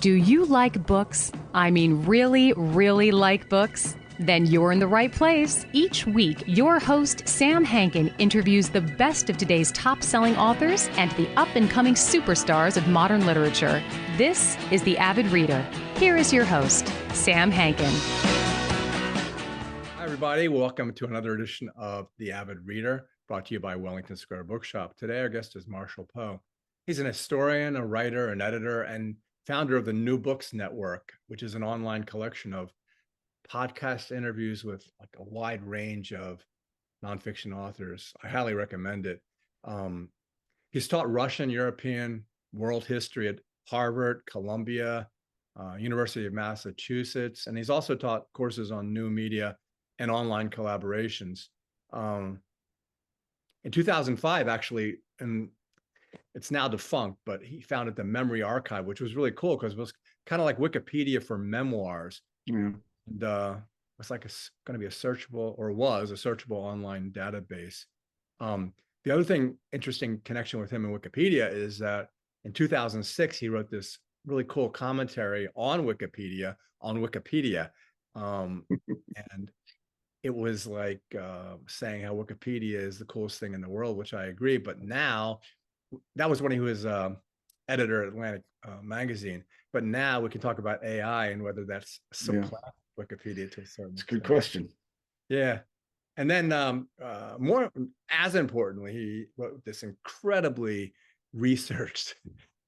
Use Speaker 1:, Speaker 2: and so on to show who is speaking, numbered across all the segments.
Speaker 1: Do you like books? I mean, really, really like books? Then you're in the right place. Each week, your host, Sam Hankin, interviews the best of today's top-selling authors and the up-and-coming superstars of modern literature. This is The Avid Reader. Here is your host, Sam Hankin.
Speaker 2: Hi, everybody. Welcome to another edition of The Avid Reader, brought to you by Wellington Square Bookshop. Today, our guest is Marshall Poe. He's an historian, a writer, an editor, and founder of the New Books Network, which is an online collection of podcast interviews with like a wide range of nonfiction authors. I highly recommend it. He's taught Russian, European, world history at Harvard, Columbia, University of Massachusetts, and he's also taught courses on new media and online collaborations. In 2005, actually, and it's now defunct, but he founded the Memory Archive, which was really cool because it was kind of like Wikipedia for memoirs.
Speaker 3: Yeah.
Speaker 2: And it's like going to be a searchable, or was a searchable online database. The other thing, interesting connection with him and Wikipedia is that in 2006, he wrote this really cool commentary on Wikipedia, and it was like saying how Wikipedia is the coolest thing in the world, which I agree. But now, that was when he was editor at Atlantic magazine. But now we can talk about AI and whether that's supplant Wikipedia to a certain
Speaker 3: It's a good question.
Speaker 2: Yeah. And then more, as importantly, he wrote this incredibly researched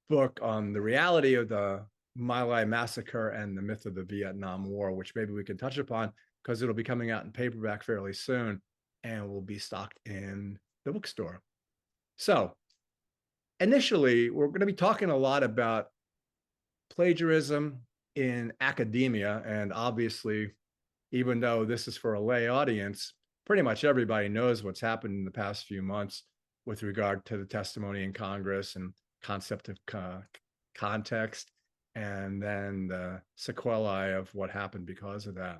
Speaker 2: book on the reality of the My Lai massacre and the myth of the Vietnam War, which maybe we can touch upon because it'll be coming out in paperback fairly soon and will be stocked in the bookstore. So initially, we're going to be talking a lot about plagiarism in academia. And obviously, even though this is for a lay audience, pretty much everybody knows what's happened in the past few months with regard to the testimony in Congress and concept of context, and then the sequelae of what happened because of that.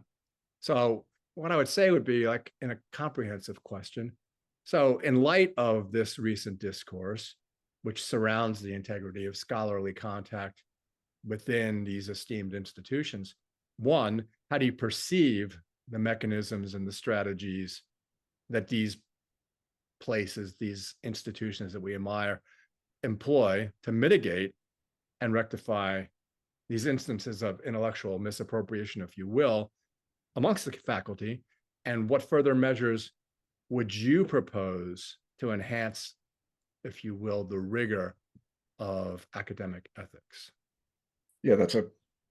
Speaker 2: So what I would say would be like in a comprehensive question. So in light of this recent discourse, which surrounds the integrity of scholarly contact within these esteemed institutions, one, how do you perceive the mechanisms and the strategies that these places, these institutions that we admire, employ to mitigate and rectify these instances of intellectual misappropriation, if you will, amongst the faculty? And what further measures would you propose to enhance, if you will, the rigor of academic ethics?
Speaker 3: Yeah, that's a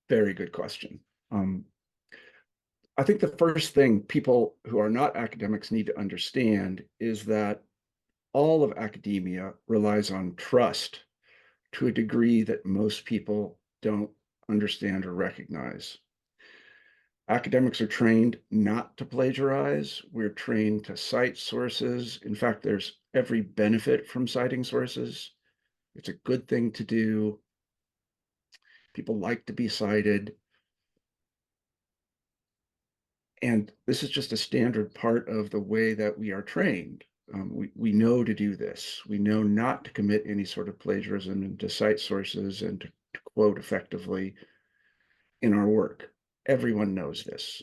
Speaker 3: very good question. I think the first thing people who are not academics need to understand is that all of academia relies on trust to a degree that most people don't understand or recognize. Academics are trained not to plagiarize. We're trained to cite sources. In fact, there's every benefit from citing sources. It's a good thing to do. People like to be cited. And this is just a standard part of the way that we are trained. We know to do this. We know not to commit any sort of plagiarism and to cite sources and to quote effectively in our work. Everyone knows this.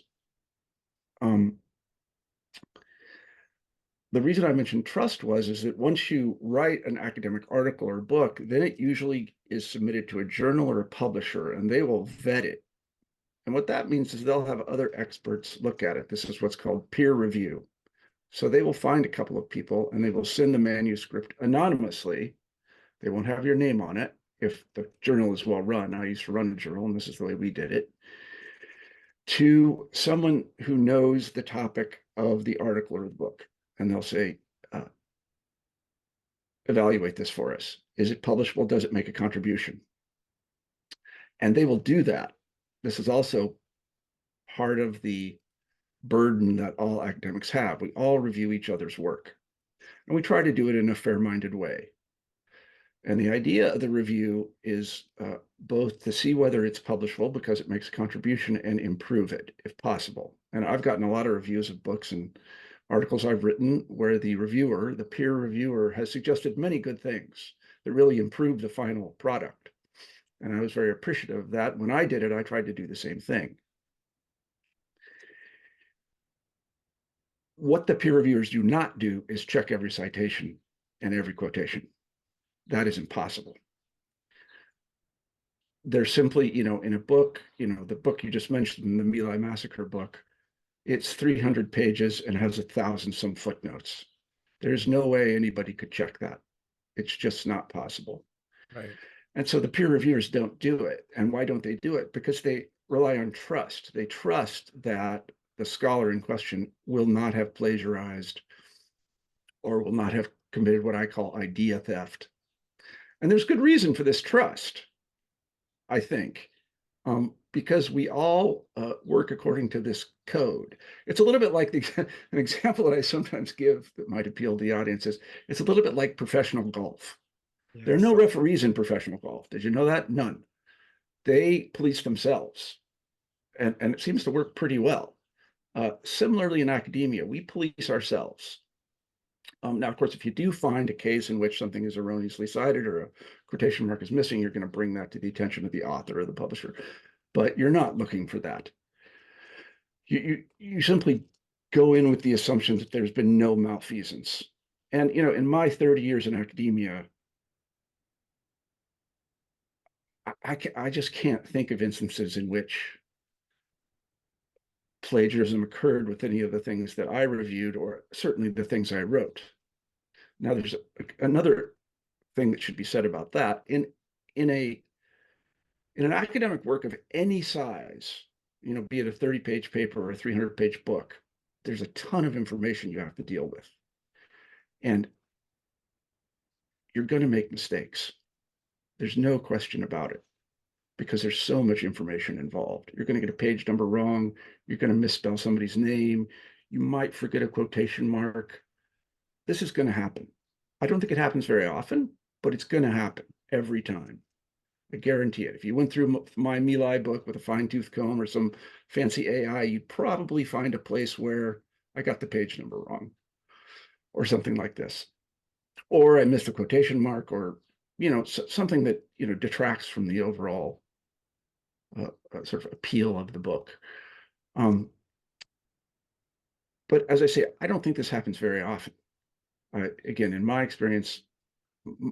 Speaker 3: The reason I mentioned trust is that once you write an academic article or book, then it usually is submitted to a journal or a publisher, and they will vet it. And what that means is they'll have other experts look at it. This is what's called peer review. So they will find a couple of people and they will send the manuscript anonymously. They won't have your name on it if the journal is well run. I used to run a journal, and this is the way we did it, to someone who knows the topic of the article or the book. And they'll say, evaluate this for us. Is it publishable? Does it make a contribution? And they will do that. This is also part of the burden that all academics have. We all review each other's work, and we try to do it in a fair-minded way. And the idea of the review is both to see whether it's publishable because it makes a contribution, and improve it if possible. And I've gotten a lot of reviews of books and articles I've written where the reviewer, the peer reviewer, has suggested many good things that really improve the final product. And I was very appreciative of that. When I did it, I tried to do the same thing. What the peer reviewers do not do is check every citation and every quotation. That is impossible. They're simply, in a book, the book you just mentioned, the My Lai Massacre book, it's 300 pages and has 1,000 some footnotes. There's no way anybody could check that. It's just not possible.
Speaker 2: Right.
Speaker 3: And so the peer reviewers don't do it. And why don't they do it? Because they rely on trust. They trust that the scholar in question will not have plagiarized or will not have committed what I call idea theft. And there's good reason for this trust, I think, because we all work according to this code. It's a little bit like an example that I sometimes give that might appeal to the audience is it's a little bit like professional golf. There are
Speaker 2: Yes.
Speaker 3: no referees in professional golf. Did you know that? None. They police themselves, and it seems to work pretty well. Similarly, in academia, we police ourselves. Now, of course, if you do find a case in which something is erroneously cited or a quotation mark is missing, you're going to bring that to the attention of the author or the publisher. But you're not looking for that. You simply go in with the assumption that there's been no malfeasance. And, in my 30 years in academia, I just can't think of instances in which plagiarism occurred with any of the things that I reviewed, or certainly the things I wrote. Now, there's another thing that should be said about that. In an academic work of any size, be it a 30-page paper or a 300-page book, there's a ton of information you have to deal with. And you're going to make mistakes. There's no question about it, because there's so much information involved. You're going to get a page number wrong. You're going to misspell somebody's name. You might forget a quotation mark. This is going to happen. I don't think it happens very often, but it's going to happen every time. I guarantee it. If you went through my My Lai book with a fine-tooth comb or some fancy AI, you'd probably find a place where I got the page number wrong or something like this. Or I missed a quotation mark, or, something that, detracts from the overall sort of appeal of the book. But as I say, I don't think this happens very often. Again, in my experience,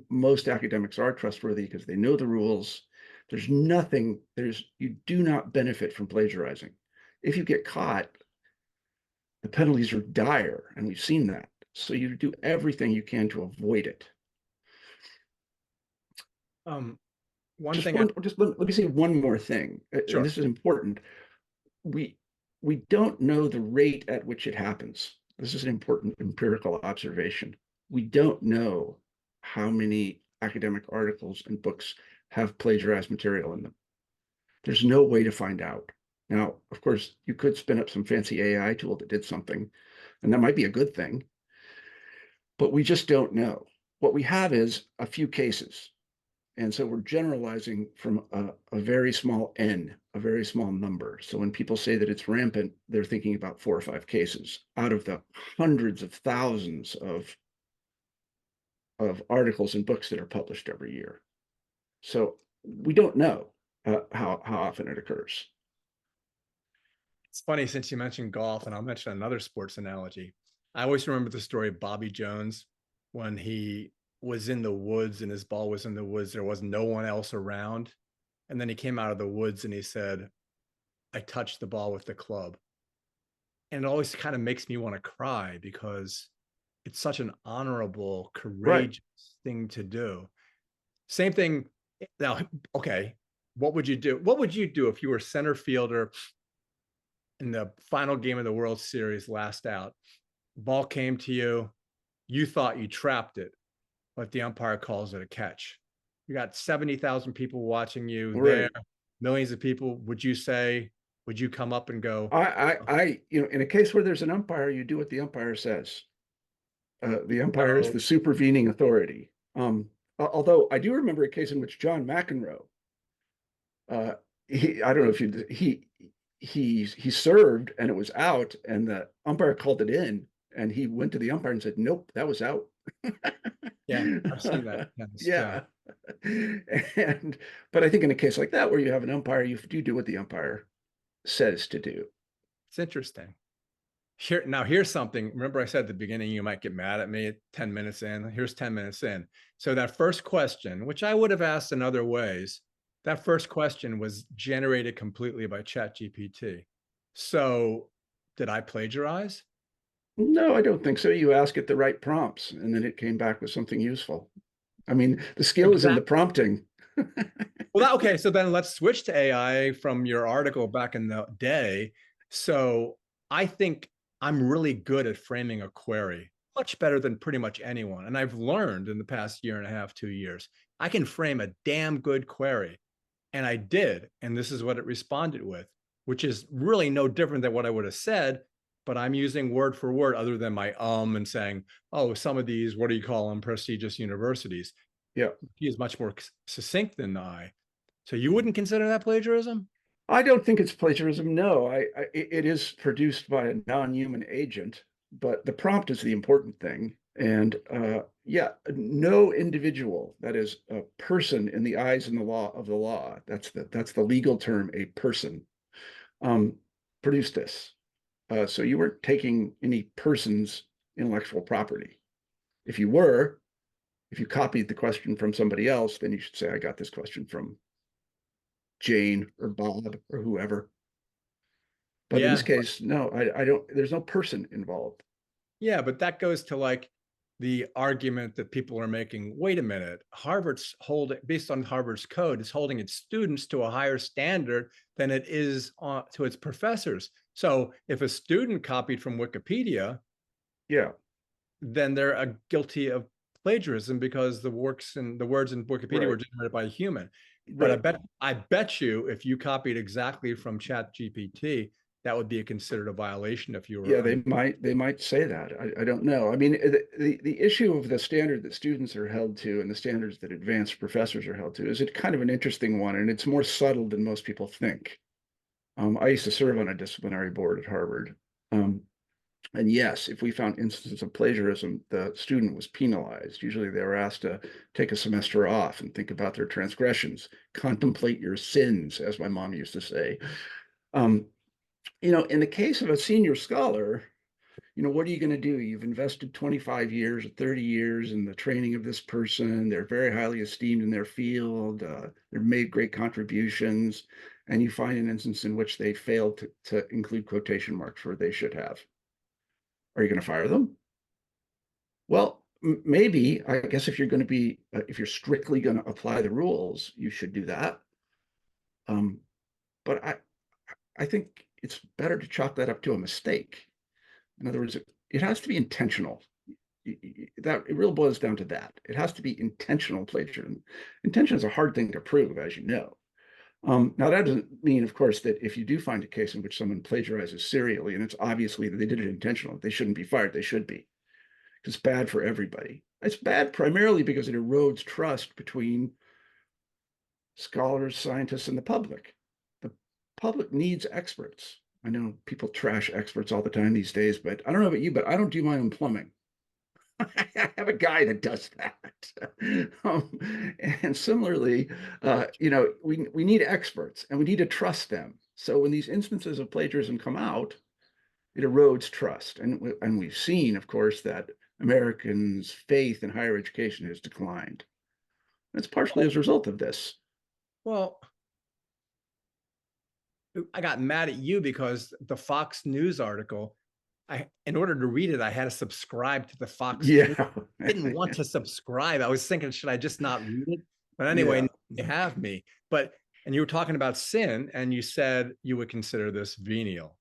Speaker 3: most academics are trustworthy because they know the rules. You do not benefit from plagiarizing. If you get caught, the penalties are dire, and we've seen that. So you do everything you can to avoid it. Let me say one more thing,
Speaker 2: Sure.
Speaker 3: and this is important. We don't know the rate at which it happens. This is an important empirical observation. We don't know how many academic articles and books have plagiarized material in them. There's no way to find out. Now, of course, you could spin up some fancy AI tool that did something, and that might be a good thing, but we just don't know. What we have is a few cases. And so we're generalizing from a very small n, a very small number. So when people say that it's rampant, they're thinking about 4 or 5 cases out of the hundreds of thousands of articles and books that are published every year. So we don't know how often it occurs.
Speaker 2: It's funny, since you mentioned golf, and I'll mention another sports analogy. I always remember the story of Bobby Jones when he was in the woods and his ball was in the woods. There was no one else around. And then he came out of the woods and he said, I touched the ball with the club. And it always kind of makes me want to cry, because it's such an honorable, courageous thing to do. Same thing. Now, okay, what would you do? What would you do if you were center fielder in the final game of the World Series, last out? Ball came to you. You thought you trapped it, but the umpire calls it a catch. You got 70,000 people watching you there, millions of people. Would you come up and go?
Speaker 3: In a case where there's an umpire, you do what the umpire says. The umpire is the supervening authority. Although I do remember a case in which John McEnroe, I don't know if he served and it was out, and the umpire called it in, and he went to the umpire and said, nope, that was out.
Speaker 2: Yeah, I've seen that. Yes, yeah.
Speaker 3: Yeah. And but I think in a case like that where you have an umpire, you do what the umpire says to do.
Speaker 2: It's interesting. Here's something. Remember, I said at the beginning, you might get mad at me at 10 minutes in. Here's 10 minutes in. So that first question, which I would have asked in other ways, that first question was generated completely by ChatGPT. So did I plagiarize?
Speaker 3: No, I don't think so. You ask it the right prompts, and then it came back with something useful. I mean, the skill is in the
Speaker 2: Exactly.
Speaker 3: prompting.
Speaker 2: Well, okay. So then let's switch to AI from your article back in the day. So I think I'm really good at framing a query, much better than pretty much anyone. And I've learned in the past year and a half, 2 years, I can frame a damn good query. And I did. And this is what it responded with, which is really no different than what I would have said. But I'm using word for word other than my and saying, oh, some of these, what do you call them, prestigious universities.
Speaker 3: Yeah.
Speaker 2: He is much more succinct than I. So you wouldn't consider that plagiarism?
Speaker 3: I don't think it's plagiarism. No, it is produced by a non-human agent, but the prompt is the important thing. And yeah, no individual, that is a person in the eyes and the law of the law, that's the legal term, a person, um, produced this. So you weren't taking any person's intellectual property. If you were, if you copied the question from somebody else, then you should say, I got this question from Jane or Bob or whoever. But in this
Speaker 2: Yeah.
Speaker 3: case, no, I don't, there's no person involved.
Speaker 2: Yeah, but that goes to like the argument that people are making. Wait a minute, Harvard's holding, based on Harvard's code, is holding its students to a higher standard than it is to its professors. So if a student copied from Wikipedia,
Speaker 3: Yeah,
Speaker 2: then they're guilty of plagiarism because the works and the words in Wikipedia
Speaker 3: right,
Speaker 2: were generated by a human. But
Speaker 3: right.
Speaker 2: I bet you if you copied exactly from Chat GPT, that would be considered a violation if you were
Speaker 3: Yeah, they might say that. I don't know. I mean, the issue of the standard that students are held to and the standards that advanced professors are held to is it kind of an interesting one, and it's more subtle than most people think. I used to serve on a disciplinary board at Harvard. And yes, if we found instances of plagiarism, the student was penalized. Usually they were asked to take a semester off and think about their transgressions, contemplate your sins, as my mom used to say. Um, in the case of a senior scholar, what are you going to do? You've invested 25 years or 30 years in the training of this person. They're very highly esteemed in their field. They've made great contributions. And you find an instance in which they failed to include quotation marks where they should have. Are you going to fire them? Well, maybe. I guess if you're going to be, if you're strictly going to apply the rules, you should do that. But I think it's better to chalk that up to a mistake. In other words, it has to be intentional. That it really boils down to that. It has to be intentional plagiarism. Intention is a hard thing to prove, as you know. Now, that doesn't mean, of course, that if you do find a case in which someone plagiarizes serially and it's obviously that they did it intentional, they shouldn't be fired. They should be. It's bad for everybody. It's bad primarily because it erodes trust between scholars, scientists, and the public. The public needs experts. I know people trash experts all the time these days, but I don't know about you, but I don't do my own plumbing. I have a guy that does that. And similarly, we need experts and we need to trust them. So when these instances of plagiarism come out, it erodes trust. And we've seen, of course, that Americans' faith in higher education has declined. That's partially as a result of this.
Speaker 2: Well, I got mad at you because the Fox News article, in order to read it, I had to subscribe to the Fox News.
Speaker 3: Yeah.
Speaker 2: I didn't want to subscribe. I was thinking, should I just not read it? But anyway,
Speaker 3: Yeah.
Speaker 2: you have me. And you were talking about sin, and you said you would consider this venial.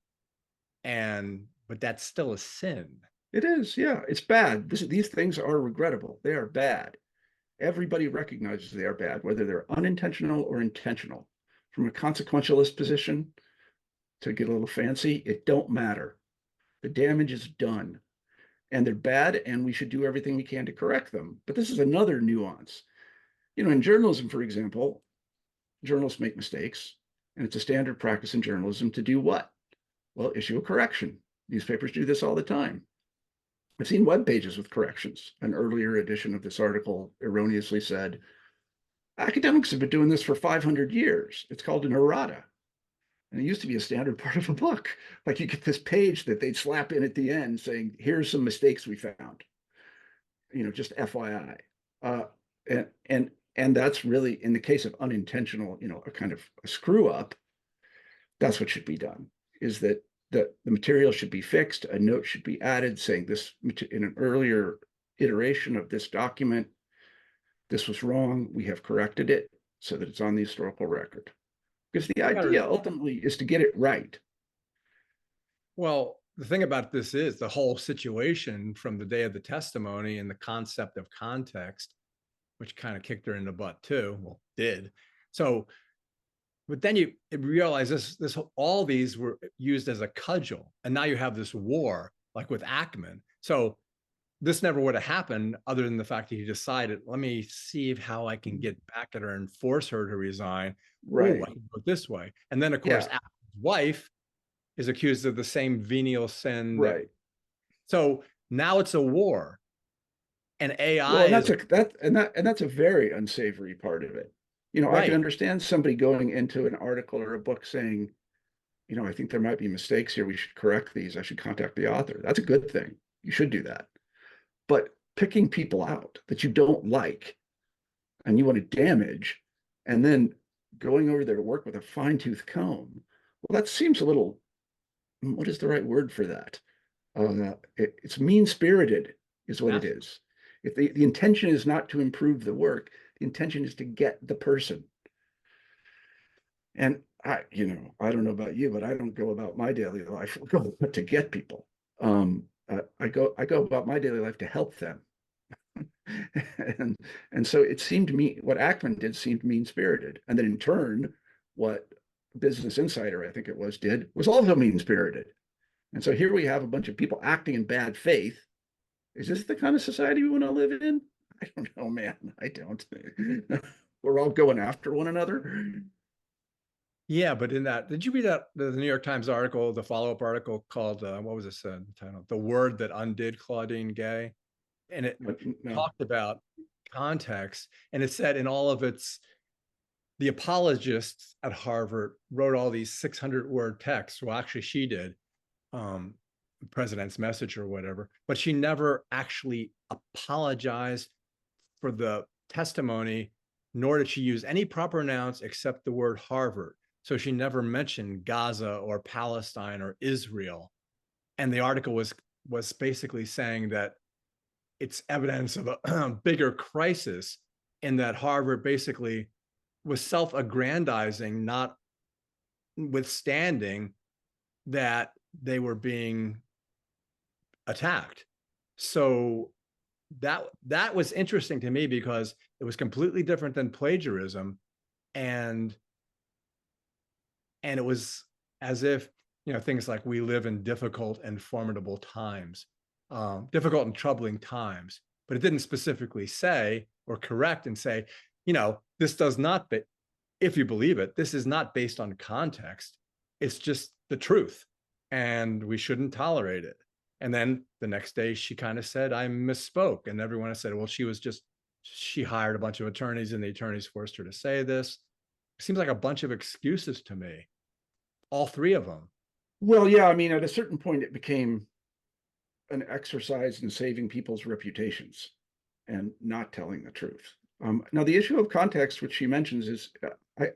Speaker 2: But that's still a sin.
Speaker 3: It is. Yeah. It's bad. These things are regrettable. They are bad. Everybody recognizes they are bad, whether they're unintentional or intentional. From a consequentialist position, to get a little fancy, it don't matter. The damage is done. And they're bad, and we should do everything we can to correct them. But this is another nuance. In journalism, for example, journalists make mistakes, and it's a standard practice in journalism to do what? Well, issue a correction. Newspapers do this all the time. I've seen web pages with corrections. An earlier edition of this article erroneously said, academics have been doing this for 500 years. It's called an errata. And it used to be a standard part of a book. Like you get this page that they'd slap in at the end saying, here's some mistakes we found, just FYI. And that's really, in the case of unintentional, a kind of a screw up, that's what should be done, is that the material should be fixed, a note should be added saying this in an earlier iteration of this document, this was wrong, we have corrected it so that it's on the historical record. Because the idea ultimately is to get it right.
Speaker 2: Well, the thing about this is the whole situation from the day of the testimony and the concept of context, which kind of kicked her in the butt too. Well, did. So, but then you realize this all these were used as a cudgel, and now you have this war like with Ackman. So this never would have happened other than the fact that he decided, let me see how I can get back at her and force her to resign.
Speaker 3: Right.
Speaker 2: Ooh, I can go this way. And then, of course, Ackman's wife is accused of the same venial sin.
Speaker 3: Right.
Speaker 2: So now it's a war. And AI
Speaker 3: well, and that's a very unsavory part of it. I can understand somebody going into an article or a book saying, I think there might be mistakes here. We should correct these. I should contact the author. That's a good thing. You should do that. But picking people out that you don't like and you want to damage, and then going over there to work with a fine-tooth comb, well, that seems a little, what is the right word for that? It's mean-spirited is what it is. If the intention is not to improve the work, the intention is to get the person. And I don't know about you, but I don't go about my daily life to get people. I go about my daily life to help them. and so it seemed to me what Ackman did seemed mean-spirited. And then in turn, what Business Insider, I think it was, did was also mean-spirited. And so here we have a bunch of people acting in bad faith. Is this the kind of society we want to live in? I don't know, man. I don't. We're all going after one another.
Speaker 2: Yeah, but in that, did you read that the New York Times article, the follow-up article called what was it said? The title, "The Word That Undid Claudine Gay," and it talked about context, and it said in all of its, the apologists at Harvard wrote all these 600-word texts. Well, actually, she did, president's message or whatever, but she never actually apologized for the testimony, nor did she use any proper nouns except the word Harvard. So she never mentioned Gaza or Palestine or Israel. And the article was basically saying that it's evidence of a bigger crisis, in that Harvard basically was self-aggrandizing, not withstanding that they were being attacked. So that was interesting to me because it was completely different than plagiarism, and it was as if things like, we live in difficult and formidable times, difficult and troubling times, but it didn't specifically say or correct and say, this does not, if you believe it, this is not based on context. It's just the truth, and we shouldn't tolerate it. And then the next day she kind of said, I misspoke. And everyone said, well, she hired a bunch of attorneys and the attorneys forced her to say this. It seems like a bunch of excuses to me, all three of them.
Speaker 3: Well, yeah, I mean, at a certain point, it became an exercise in saving people's reputations and not telling the truth. Now, the issue of context, which she mentions, is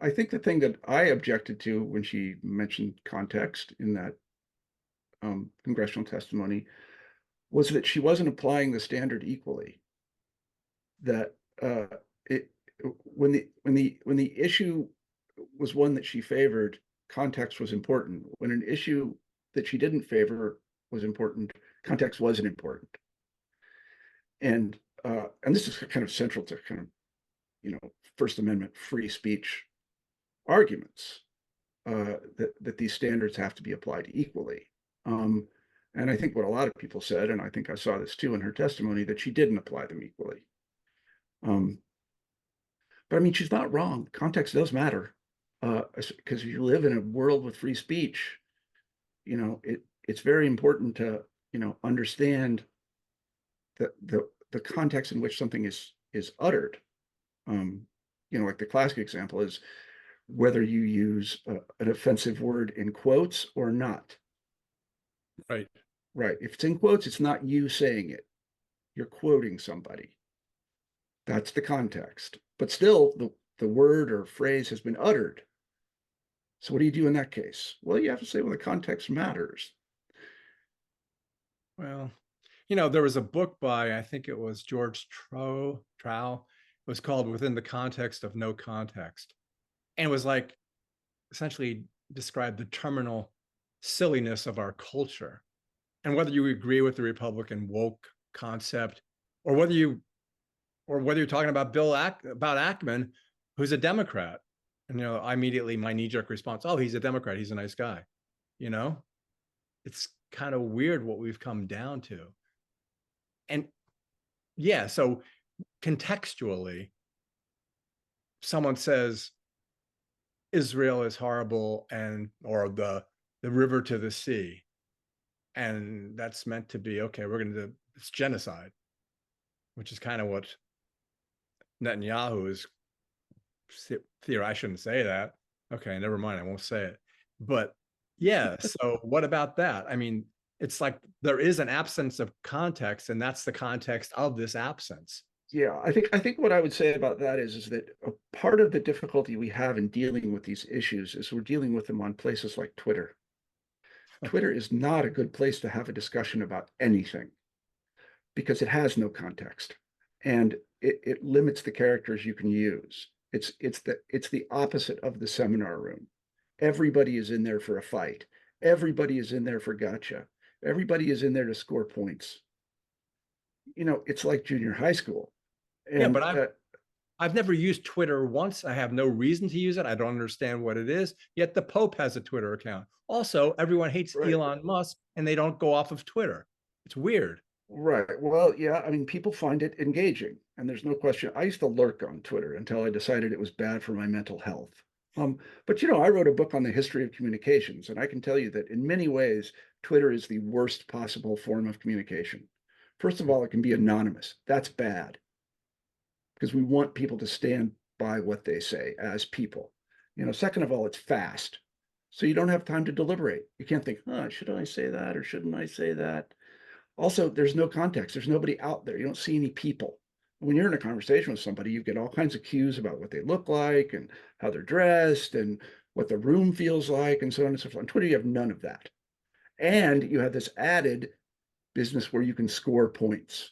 Speaker 3: I think the thing that I objected to when she mentioned context in that congressional testimony was that she wasn't applying the standard equally. That when the issue was one that she favored, context was important. When an issue that she didn't favor was important, context wasn't important. And this is kind of central to kind of First Amendment free speech arguments, that these standards have to be applied equally. And I think what a lot of people said, and I think I saw this too in her testimony, that she didn't apply them equally. But I mean, she's not wrong. Context does matter, because you live in a world with free speech. It's very important to understand the context in which something is uttered. Like the classic example is whether you use an offensive word in quotes or not.
Speaker 2: Right.
Speaker 3: Right. If it's in quotes, it's not you saying it. You're quoting somebody. That's the context. But still, the word or phrase has been uttered. So what do you do in that case? Well, you have to say, well, the context matters.
Speaker 2: Well, there was a book by, I think it was George Trow. It was called Within the Context of No Context. And it was like essentially described the terminal silliness of our culture. And whether you agree with the Republican woke concept, or whether you're talking about about Ackman, who's a Democrat. And I immediately, my knee-jerk response, oh, he's a Democrat, he's a nice guy. It's kind of weird what we've come down to. And yeah, so contextually, someone says Israel is horrible, or the river to the sea, and that's meant to be, okay, it's genocide, which is kind of what Netanyahu is I shouldn't say that. Okay, never mind, I won't say it. But yeah, so what about that? I mean, it's like there is an absence of context, and that's the context of this absence.
Speaker 3: Yeah, I think what I would say about that is that a part of the difficulty we have in dealing with these issues is we're dealing with them on places like Twitter. Twitter is not a good place to have a discussion about anything because it has no context, and it limits the characters you can use. It's the opposite of the seminar room. Everybody is in there for a fight. Everybody is in there for gotcha. Everybody is in there to score points. It's like junior high school.
Speaker 2: Yeah,
Speaker 3: And
Speaker 2: but I've never used Twitter once. I have no reason to use it. I don't understand what it is. Yet the Pope has a Twitter account. Also, everyone hates
Speaker 3: right.
Speaker 2: Elon Musk, and they don't go off of Twitter. It's weird.
Speaker 3: Right. Well, yeah, I mean, people find it engaging, and there's no question. I used to lurk on Twitter until I decided it was bad for my mental health. But I wrote a book on the history of communications, and I can tell you that in many ways, Twitter is the worst possible form of communication. First of all, it can be anonymous. That's bad because we want people to stand by what they say as people. Second of all, it's fast. So you don't have time to deliberate. You can't think, should I say that or shouldn't I say that? Also, there's no context. There's nobody out there. You don't see any people. When you're in a conversation with somebody, you get all kinds of cues about what they look like and how they're dressed and what the room feels like and so on and so forth. On Twitter, you have none of that. And you have this added business where you can score points.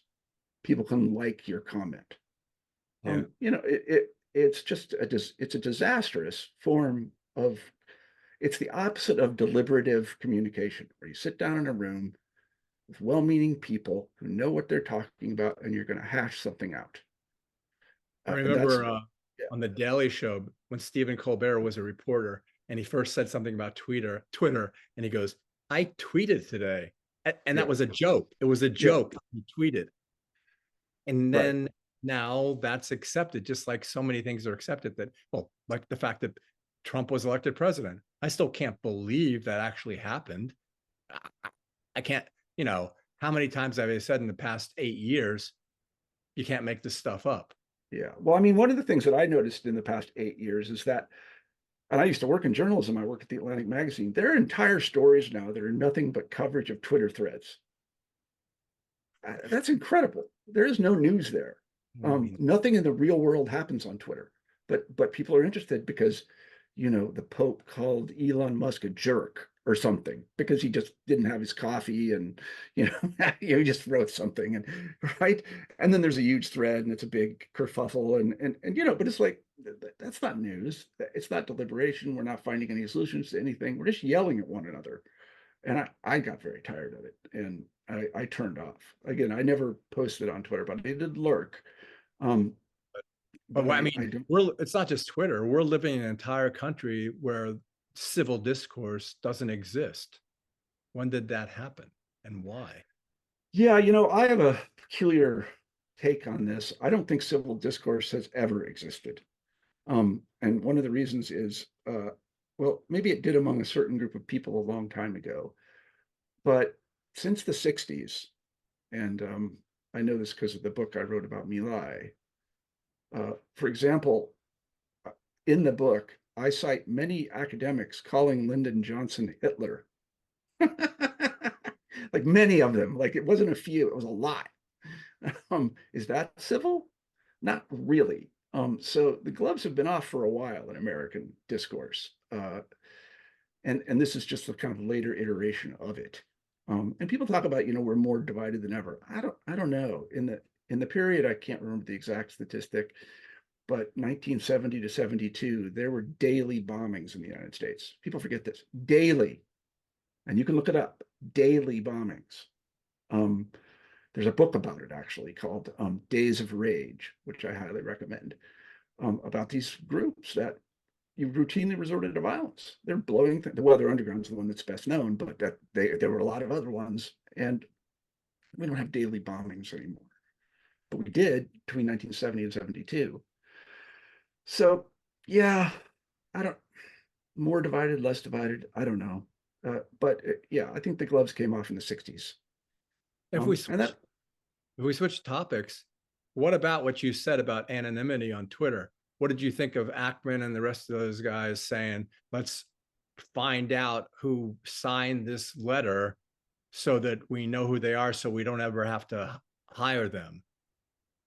Speaker 3: People can like your comment.
Speaker 2: Yeah.
Speaker 3: It's just it's a disastrous form of, it's the opposite of deliberative communication, where you sit down in a room with well-meaning people who know what they're talking about, and you're going to hash something out.
Speaker 2: I
Speaker 3: And
Speaker 2: remember
Speaker 3: yeah.
Speaker 2: on the Daily Show when Stephen Colbert was a reporter, and he first said something about Twitter, and he goes, "I tweeted today," and that was a joke. It was a joke. He tweeted, and then
Speaker 3: Right.
Speaker 2: now that's accepted, just like so many things are accepted. That, well, like the fact that Trump was elected president. I still can't believe that actually happened. I can't. How many times have I said in the past 8 years, you can't make this stuff up?
Speaker 3: Yeah. Well, I mean, one of the things that I noticed in the past 8 years is that, and I used to work in journalism. I work at the Atlantic magazine. There are entire stories now that are nothing but coverage of Twitter threads. That's incredible. There is no news there. Nothing in the real world happens on Twitter, but people are interested because, the Pope called Elon Musk a jerk or something because he just didn't have his coffee, and he just wrote something, and right. And then there's a huge thread, and it's a big kerfuffle, and but it's like, that's not news. It's not deliberation. We're not finding any solutions to anything. We're just yelling at one another. And I got very tired of it, and I turned off. Again, I never posted on Twitter, but I did lurk.
Speaker 2: But
Speaker 3: But
Speaker 2: I
Speaker 3: I
Speaker 2: mean,
Speaker 3: don't.
Speaker 2: it's not just Twitter. We're living in an entire country where civil discourse doesn't exist. When did that happen, and why?
Speaker 3: Yeah, I have a peculiar take on this. I don't think civil discourse has ever existed. And one of the reasons is, well, maybe it did among a certain group of people a long time ago, but since the 60s, and I know this because of the book I wrote about My Lai. For example, in the book, I cite many academics calling Lyndon Johnson Hitler. Like many of them, like it wasn't a few, it was a lot. Is that civil? Not really. So the gloves have been off for a while in American discourse. And this is just the kind of later iteration of it. And people talk about, we're more divided than ever. I don't know. In the period, I can't remember the exact statistic, but 1970 to 72, there were daily bombings in the United States. People forget this. Daily. And you can look it up. Daily bombings. There's a book about it actually called Days of Rage, which I highly recommend, about these groups that you routinely resorted to violence. They're blowing the Weather Underground's the one that's best known, but that there were a lot of other ones, and we don't have daily bombings anymore. But we did between 1970 and 72. So yeah, I don't more divided, less divided. I don't know. But yeah, I think the gloves came off in the 60s.
Speaker 2: If we switch topics, what about what you said about anonymity on Twitter? What did you think of Ackman and the rest of those guys saying, let's find out who signed this letter so that we know who they are, so we don't ever have to hire them?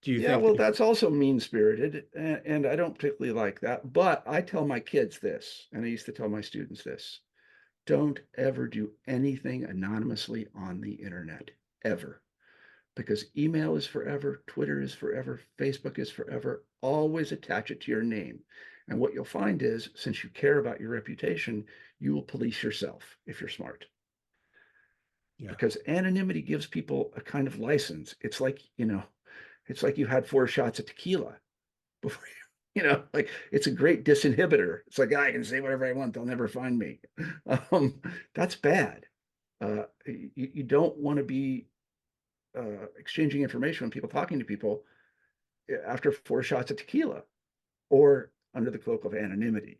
Speaker 2: Do you think
Speaker 3: well, that's also mean-spirited, and I don't particularly like that. But I tell my kids this, and I used to tell my students this: don't ever do anything anonymously on the internet, ever. Because email is forever, Twitter is forever, Facebook is forever. Always attach it to your name. And what you'll find is, since you care about your reputation, you will police yourself if you're smart.
Speaker 2: Yeah.
Speaker 3: Because anonymity gives people a kind of license. It's like, it's like you had 4 shots of tequila before like it's a great disinhibitor. It's like, I can say whatever I want. They'll never find me. That's bad. You don't want to be exchanging information when people talking to people after 4 shots of tequila or under the cloak of anonymity,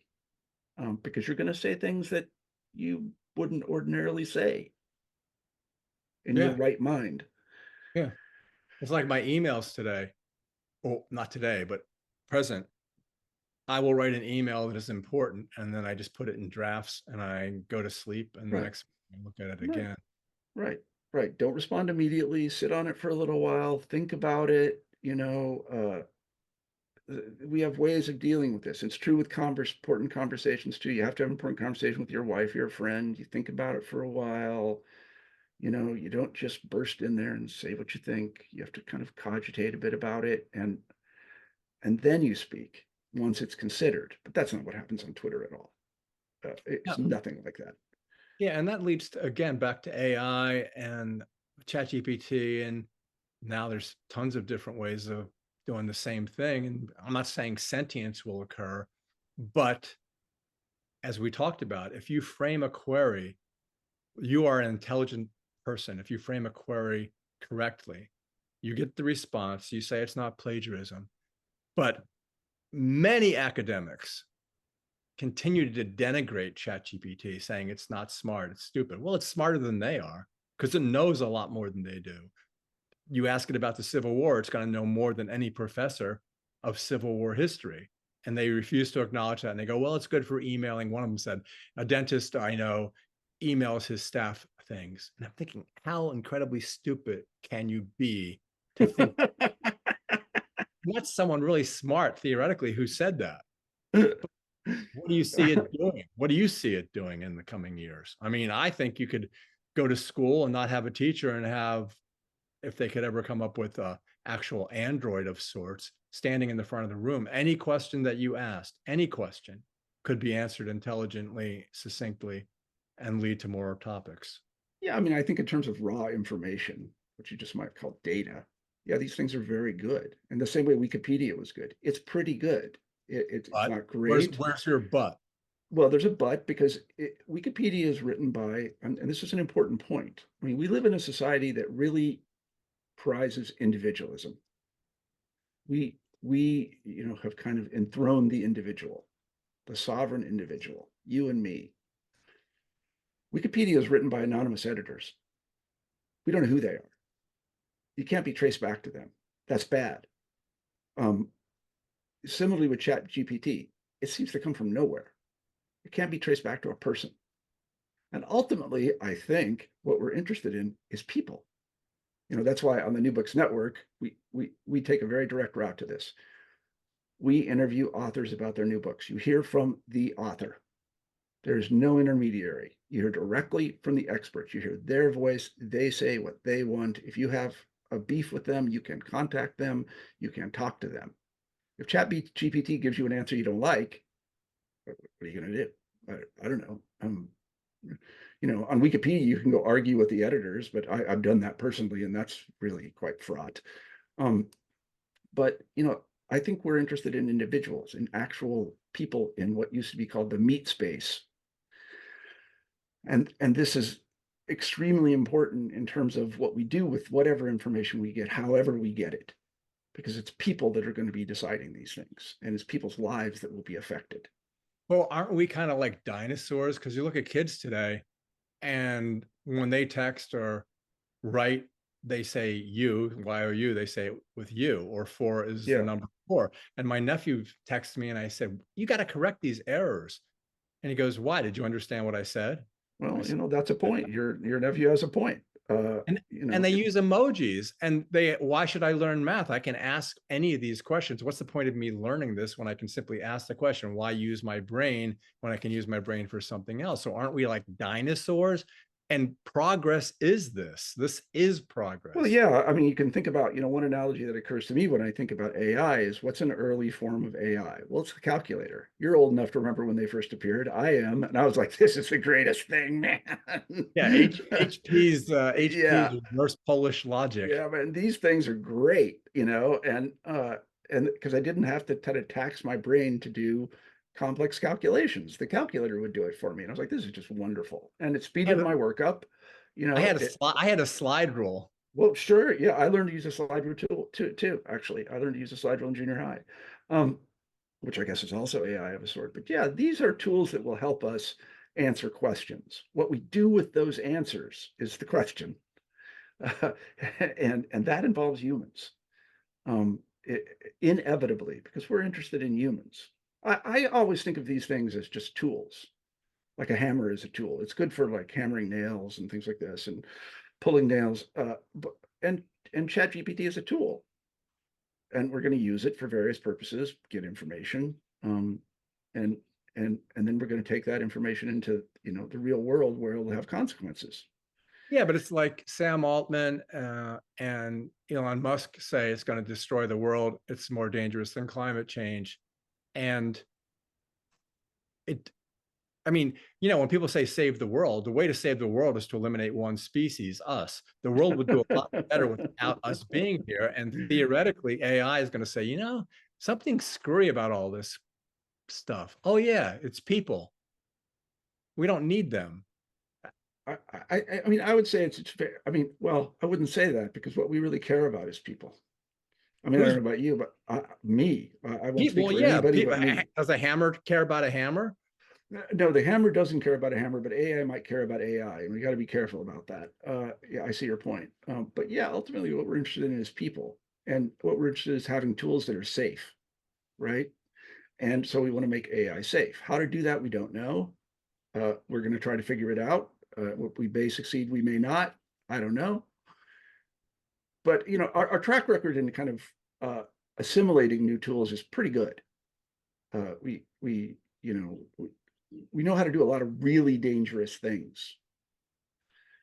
Speaker 3: because you're going to say things that you wouldn't ordinarily say in your right mind.
Speaker 2: Yeah. It's like my emails today. Well, not today, but present. I will write an email that is important, and then I just put it in drafts and I go to sleep, and the next morning I look at it again.
Speaker 3: Right. Don't respond immediately. Sit on it for a little while. Think about it. We have ways of dealing with this. It's true with important conversations too. You have to have an important conversation with your wife, your friend. You think about it for a while. You don't just burst in there and say what you think. You have to kind of cogitate a bit about it, and then you speak once it's considered. But that's not what happens on Twitter at all. It's nothing like that.
Speaker 2: Yeah, and that leads to, again, back to AI and ChatGPT, and now there's tons of different ways of doing the same thing. And I'm not saying sentience will occur, but as we talked about, if you frame a query, you are an intelligent person. If you frame a query correctly, you get the response, you say it's not plagiarism. But many academics continue to denigrate ChatGPT, saying it's not smart, it's stupid. Well, it's smarter than they are because it knows a lot more than they do. You ask it about the Civil War, it's going to know more than any professor of Civil War history. And they refuse to acknowledge that. And they go, well, it's good for emailing. One of them said, a dentist I know emails his staff things. And I'm thinking, how incredibly stupid can you be to think that's someone really smart, theoretically, who said that? What do you see it doing? What do you see it doing in the coming years? I mean, I think you could go to school and not have a teacher and have, if they could ever come up with a actual android of sorts standing in the front of the room, any question that you asked, any question could be answered intelligently, succinctly, and lead to more topics.
Speaker 3: Yeah, I mean, I think in terms of raw information, which you just might call data, yeah, these things are very good. And the same way Wikipedia was good. It's pretty good. It's not great.
Speaker 2: Where's your but?
Speaker 3: Well, there's a but, because Wikipedia is written by, and this is an important point. I mean, we live in a society that really prizes individualism. We have kind of enthroned the individual, the sovereign individual, you and me. Wikipedia is written by anonymous editors. We don't know who they are. you can't be traced back to them. That's bad. Similarly with Chat GPT, it seems to come from nowhere. It can't be traced back to a person. And ultimately, I think what we're interested in is people. That's why on the New Books Network, we take a very direct route to this. We interview authors about their new books. You hear from the author. There's no intermediary. You hear directly from the experts. You hear their voice. They say what they want. If you have a beef with them, you can contact them. You can talk to them. If ChatGPT gives you an answer you don't like, what are you going to do? I don't know. On Wikipedia, you can go argue with the editors, but I've done that personally, and that's really quite fraught. But I think we're interested in individuals, in actual people in what used to be called the meat space. And this is extremely important in terms of what we do with whatever information we get, however we get it, because it's people that are going to be deciding these things, and it's people's lives that will be affected.
Speaker 2: Well, aren't we kind of like dinosaurs? Because you look at kids today, and when they text or write, they say you, Y-O-U, they say it with you, or 4 is the number 4. And my nephew texted me and I said, you got to correct these errors. And he goes, why? Did you understand what I said?
Speaker 3: Well, that's a point. Your nephew has a point.
Speaker 2: And they use emojis, and why should I learn math? I can ask any of these questions. What's the point of me learning this when I can simply ask the question? Why use my brain when I can use my brain for something else? So aren't we like dinosaurs? And progress is this. This is progress.
Speaker 3: Well, yeah. I mean, you can think about, one analogy that occurs to me when I think about AI is, what's an early form of AI? Well, it's the calculator. You're old enough to remember when they first appeared. I am. And I was like, this is the greatest thing, man.
Speaker 2: Yeah, HP's reverse Polish logic.
Speaker 3: Yeah, but these things are great, and because I didn't have to kind of tax my brain to do complex calculations. The calculator would do it for me. And I was like, this is just wonderful. And it speeded my work up.
Speaker 2: I had a slide rule.
Speaker 3: Well, sure. Yeah. I learned to use a slide rule too, actually. I learned to use a slide rule in junior high, which I guess is also AI of a sort. But yeah, these are tools that will help us answer questions. What we do with those answers is the question. And that involves humans, inevitably, because we're interested in humans. I always think of these things as just tools, like a hammer is a tool. It's good for like hammering nails and things like this, and pulling nails. And ChatGPT is a tool, and we're going to use it for various purposes, get information, and then we're going to take that information into the real world where it'll have consequences.
Speaker 2: Yeah, but it's like Sam Altman and Elon Musk say it's going to destroy the world. It's more dangerous than climate change. And when people say save the world, the way to save the world is to eliminate one species, us. The world would do a lot better without us being here. And theoretically, AI is going to say, something screwy about all this stuff. Oh, yeah, it's people. We don't need them.
Speaker 3: I would say it's fair. Well, I wouldn't say that, because what we really care about is people. I don't know about you, but me, I won't speak for anybody but me.
Speaker 2: Does a hammer care about a hammer?
Speaker 3: No, the hammer doesn't care about a hammer, but AI might care about AI, and we got to be careful about that. Yeah, I see your point. But yeah, ultimately, what we're interested in is people, and what we're interested in is having tools that are safe, right? And so we want to make AI safe. How to do that, we don't know. We're going to try to figure it out. We may succeed, we may not. I don't know. But our track record in kind of assimilating new tools is pretty good. We know how to do a lot of really dangerous things.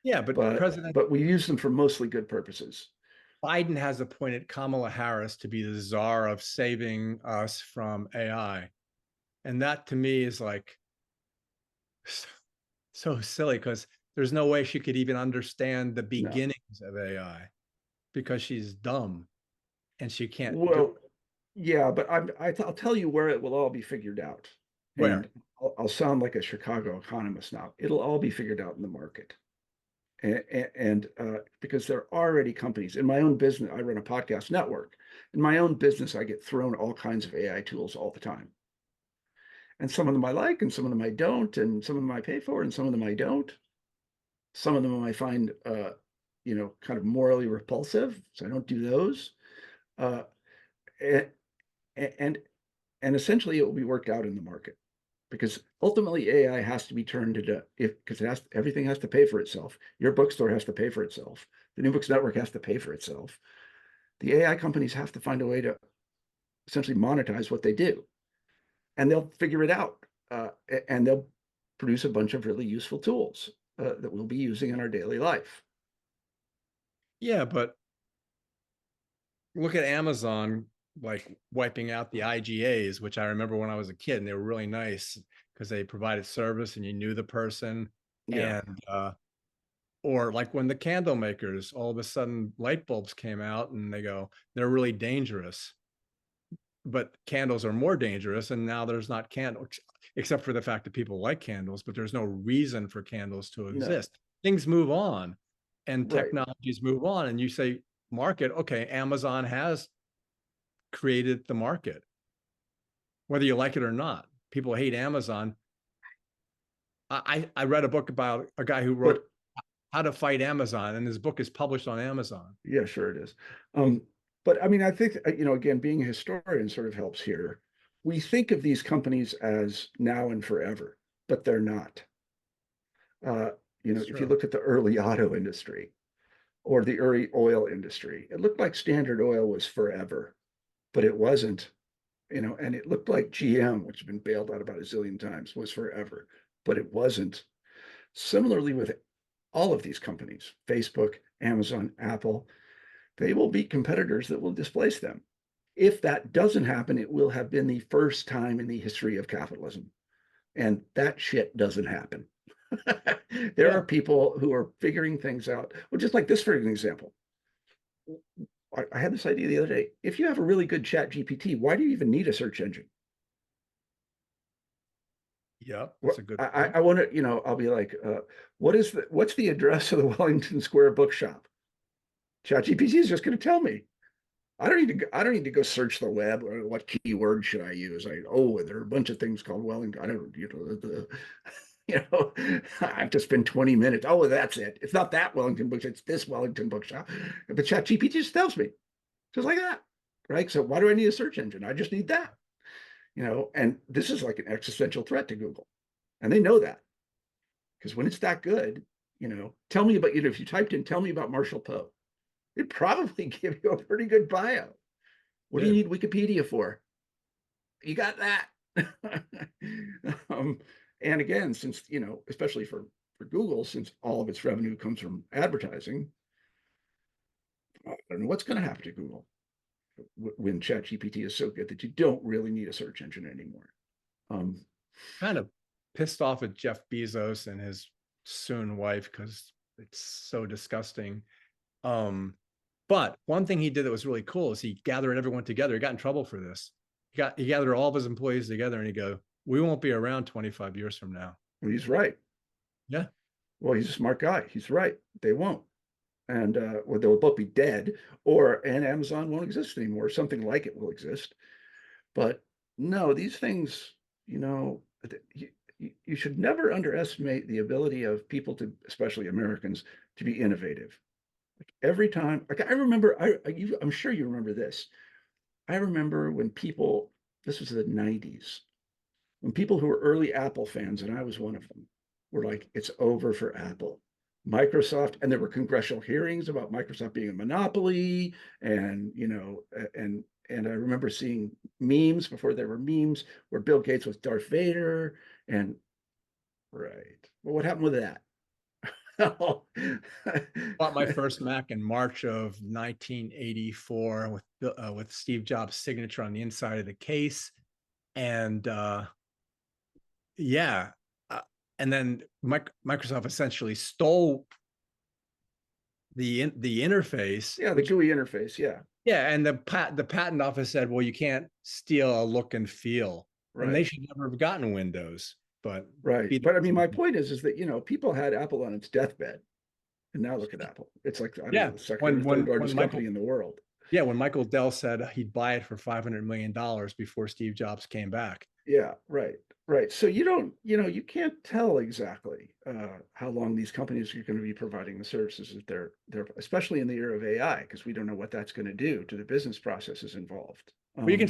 Speaker 2: Yeah,
Speaker 3: but we use them for mostly good purposes.
Speaker 2: Biden has appointed Kamala Harris to be the czar of saving us from AI. And that to me is like so silly, because there's no way she could even understand the beginnings of AI, because she's dumb and she can't.
Speaker 3: Well, yeah, but I'll tell you where it will all be figured out.
Speaker 2: Where?
Speaker 3: And I'll sound like a Chicago economist now. It'll all be figured out in the market. And because there are already companies in my own business. I run a podcast network. In my own business, I get thrown all kinds of AI tools all the time. And some of them I like, and some of them I don't, and some of them I pay for, and some of them I don't. Some of them I find kind of morally repulsive. So I don't do those. Uh, and, and essentially it will be worked out in the market, because ultimately AI has to be turned into, because everything has to pay for itself. Your bookstore has to pay for itself. The New Books Network has to pay for itself. The AI companies have to find a way to essentially monetize what they do, and they'll figure it out, and they'll produce a bunch of really useful tools that we'll be using in our daily life.
Speaker 2: Yeah, but look at Amazon, like wiping out the IGAs, which I remember when I was a kid, and they were really nice because they provided service and you knew the person.
Speaker 3: Yeah,
Speaker 2: And or like when the candle makers, all of a sudden light bulbs came out and they go, they're really dangerous. But candles are more dangerous, and now there's not candles, except for the fact that people like candles, but there's no reason for candles to
Speaker 3: no,
Speaker 2: exist. Things move on and
Speaker 3: right,
Speaker 2: technologies move on, and you say market, okay, Amazon has created the market, whether you like it or not. People hate Amazon. I read a book about a guy who wrote
Speaker 3: but
Speaker 2: How to Fight Amazon, and his book is published on Amazon.
Speaker 3: yeah, sure it is. But I mean, I think, again, being a historian sort of helps here. We think of these companies as now and forever, but they're not. Uh,
Speaker 2: It's
Speaker 3: if you
Speaker 2: true.
Speaker 3: look at the early auto industry or the early oil industry, it looked like Standard Oil was forever, but it wasn't. And it looked like GM, which has been bailed out about a zillion times, was forever, but it wasn't. Similarly with all of these companies, Facebook, Amazon, Apple, they will be competitors that will displace them. If that doesn't happen, it will have been the first time in the history of capitalism. And that shit doesn't happen. There
Speaker 2: Yeah.
Speaker 3: are people who are figuring things out. Well, just like this, for an example, I had this idea the other day. If you have a really good chat GPT, why do you even need a search engine?
Speaker 2: Yep. That's a good
Speaker 3: I
Speaker 2: point.
Speaker 3: want to, I'll be like, what's the address of the Wellington Square bookshop? ChatGPT is just going to tell me. I don't need to go search the web, or what keyword should I use. There are a bunch of things called Wellington. I don't, I have to spend 20 minutes. Oh, that's it. It's not that Wellington bookshop. It's this Wellington bookshop. But ChatGPT just tells me, just like that, right? So why do I need a search engine? I just need that, And this is like an existential threat to Google, and they know that, because when it's that good, tell me about, if you typed in, tell me about Marshall Poe, it'd probably give you a pretty good bio. What do you
Speaker 2: Yeah.
Speaker 3: need Wikipedia for? You got that. um, and again, since, especially for Google, since all of its revenue comes from advertising, I don't know what's going to happen to Google when ChatGPT is so good that you don't really need a search engine anymore. Um,
Speaker 2: Kind of pissed off at Jeff Bezos and his soon wife because it's so disgusting. But one thing he did that was really cool is he gathered everyone together. He got in trouble for this. He gathered all of his employees together and he go, "We won't be around 25 years from now."
Speaker 3: he's right.
Speaker 2: Yeah.
Speaker 3: Well, he's a smart guy. He's right. They won't. And or they'll both be dead, and Amazon won't exist anymore. Something like it will exist. But no, these things, you should never underestimate the ability of people to, especially Americans, to be innovative. Like every time, like I remember, I'm sure you remember this. I remember when people, this was the 90s, when people who were early Apple fans, and I was one of them, were like, it's over for Apple. Microsoft, and there were congressional hearings about Microsoft being a monopoly, and and I remember seeing memes before there were memes where Bill Gates was Darth Vader, and right. Well, what happened with that?
Speaker 2: Bought my first Mac in March of 1984 with Steve Jobs' signature on the inside of the case, and yeah, uh, and then Microsoft essentially stole the interface,
Speaker 3: Yeah, the
Speaker 2: which
Speaker 3: GUI interface. Yeah,
Speaker 2: yeah, and the patent office said, well, you can't steal a look and feel, and they
Speaker 3: right.
Speaker 2: should never have gotten Windows, but
Speaker 3: Right.
Speaker 2: be
Speaker 3: But I
Speaker 2: that
Speaker 3: mean,
Speaker 2: as
Speaker 3: my
Speaker 2: it may.
Speaker 3: point is that, people had Apple on its deathbed. And now look at Apple. It's like, I don't know,
Speaker 2: Yeah,
Speaker 3: the second or
Speaker 2: when
Speaker 3: third
Speaker 2: when when
Speaker 3: largest company
Speaker 2: Michael
Speaker 3: in the world.
Speaker 2: yeah when Michael Dell said he'd buy it for $500 million before Steve Jobs came back.
Speaker 3: Yeah, right. Right. So you can't tell exactly how long these companies are going to be providing the services that they're especially in the era of AI, because we don't know what that's going to do to the business processes involved.
Speaker 2: Well, you can